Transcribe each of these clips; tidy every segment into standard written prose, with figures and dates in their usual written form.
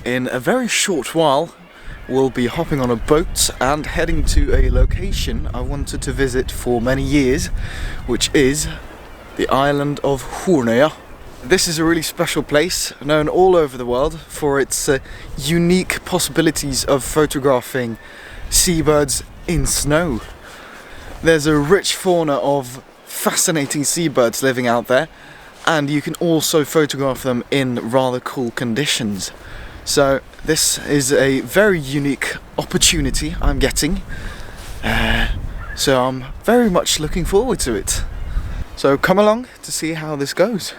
In a very short while, we'll be hopping on a boat and heading to a location I wanted to visit for many years, which is the island of Hornøya. This is a really special place, known all over the world for its unique possibilities of photographing seabirds in snow. There's a rich fauna of fascinating seabirds living out there, and you can also photograph them in rather cool conditions. So this is a very unique opportunity I'm getting, so I'm very much looking forward to it. So come along to see how this goes.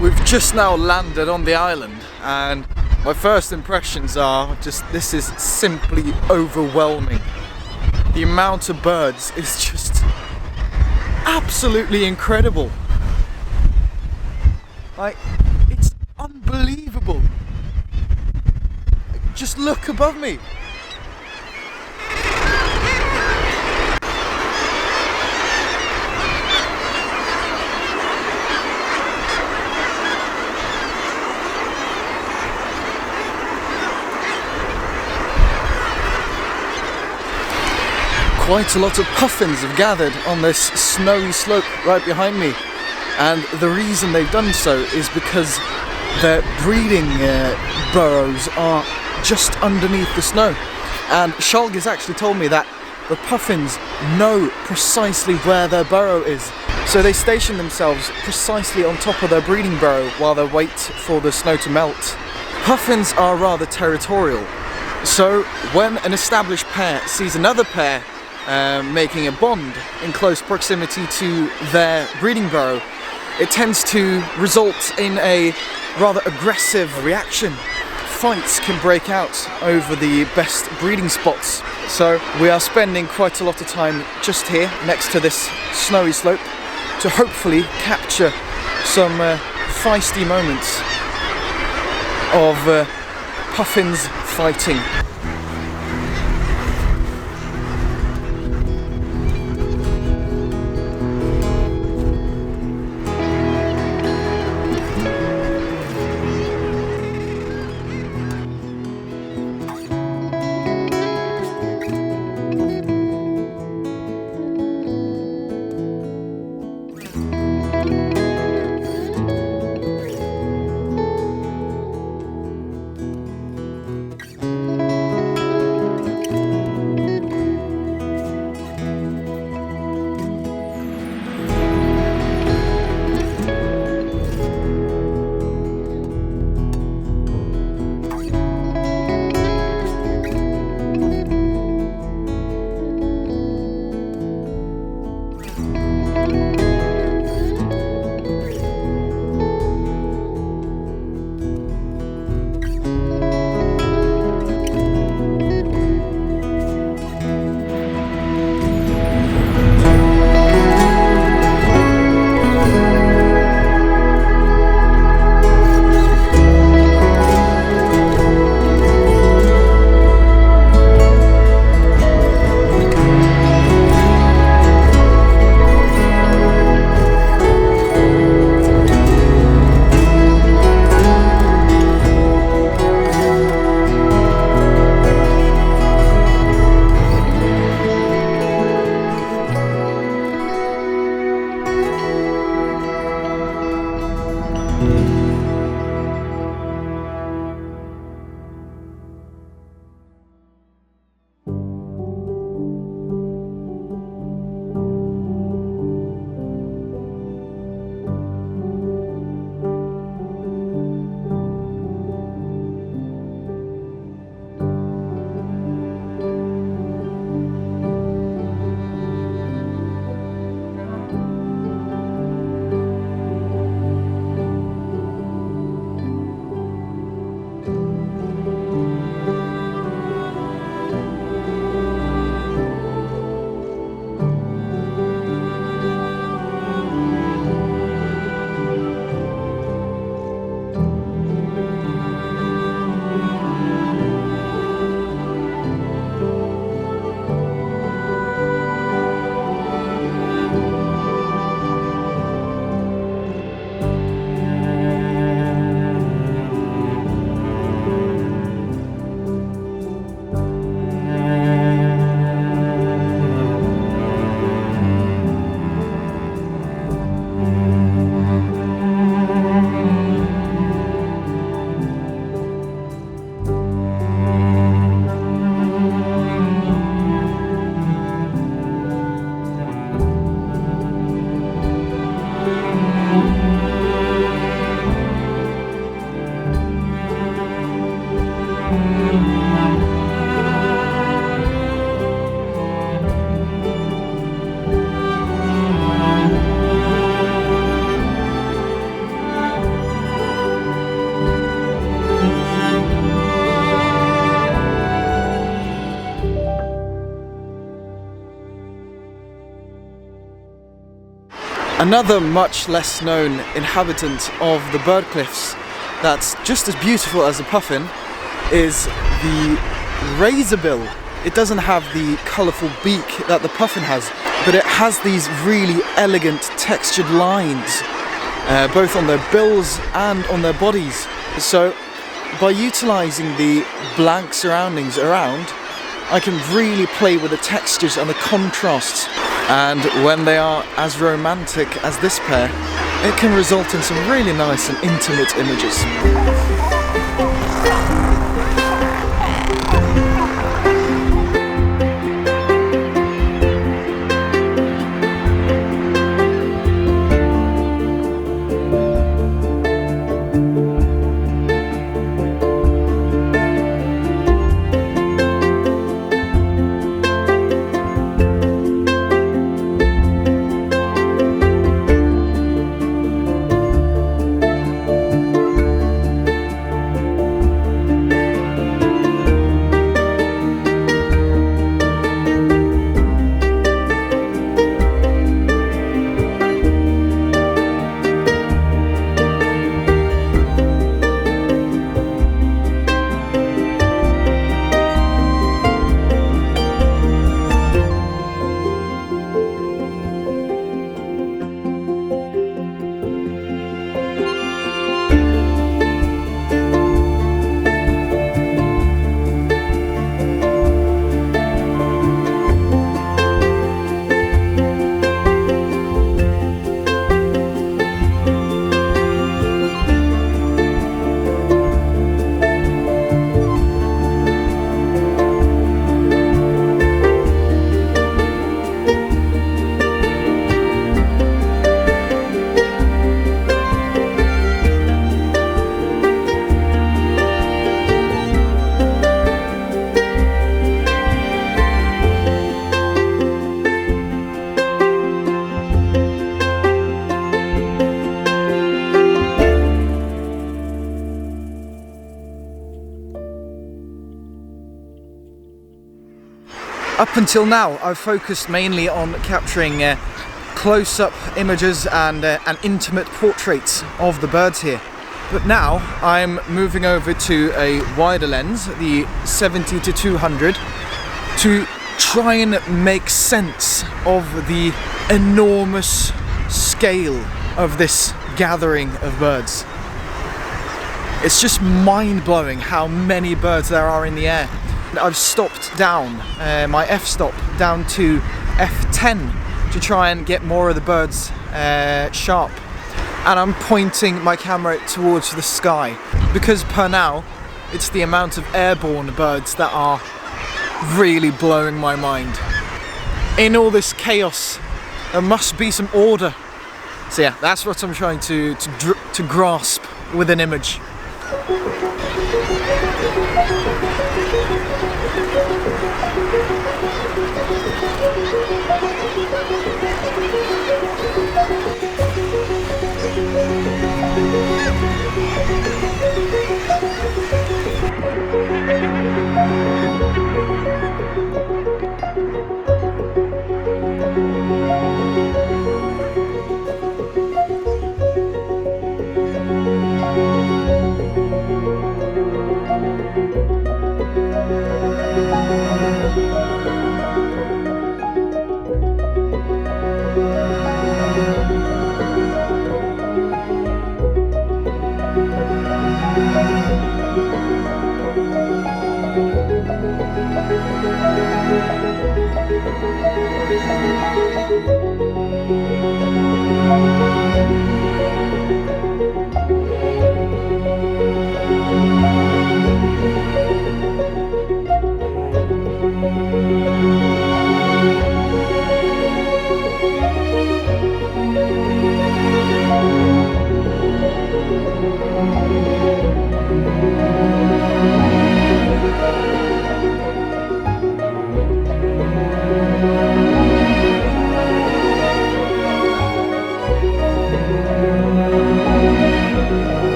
We've just now landed on the island, and my first impressions are just, this is simply overwhelming. The amount of birds is just absolutely incredible. Like, it's unbelievable. Just look above me. Quite a lot of puffins have gathered on this snowy slope right behind me, and the reason they've done so is because their breeding burrows are just underneath the snow. And shag has actually told me that the puffins know precisely where their burrow is, so they station themselves precisely on top of their breeding burrow while they wait for the snow to melt. Puffins are rather territorial, so when an established pair sees another pair making a bond in close proximity to their breeding burrow, it tends to result in a rather aggressive reaction. Fights can break out over the best breeding spots. So we are spending quite a lot of time just here next to this snowy slope to hopefully capture some feisty moments of puffins fighting. Another much less known inhabitant of the bird cliffs that's just as beautiful as the puffin is the razorbill. It doesn't have the colourful beak that the puffin has, but it has these really elegant textured lines, both on their bills and on their bodies. So by utilising the blank surroundings around, I can really play with the textures and the contrasts, and when they are as romantic as this pair, it can result in some really nice and intimate images. Up until now, I've focused mainly on capturing close-up images and intimate portraits of the birds here. But now I'm moving over to a wider lens, the 70-200, to try and make sense of the enormous scale of this gathering of birds. It's just mind-blowing how many birds there are in the air. I've stopped down, my f-stop down to f10 to try and get more of the birds sharp, and I'm pointing my camera towards the sky because per now it's the amount of airborne birds that are really blowing my mind. In all this chaos there must be some order, so yeah, that's what I'm trying to grasp with an image.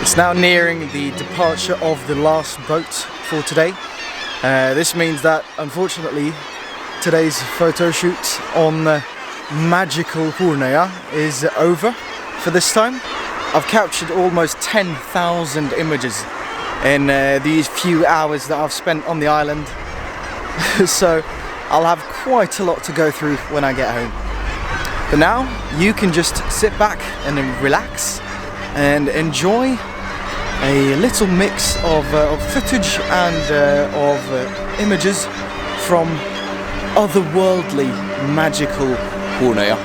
It's now nearing the departure of the last boat for today. This means that, unfortunately, today's photo shoot on magical Hornøya is over for this time. I've captured almost 10,000 images in these few hours that I've spent on the island, so I'll have quite a lot to go through when I get home. But now you can just sit back and relax and enjoy a little mix of footage and of images from otherworldly, magical Hornøya.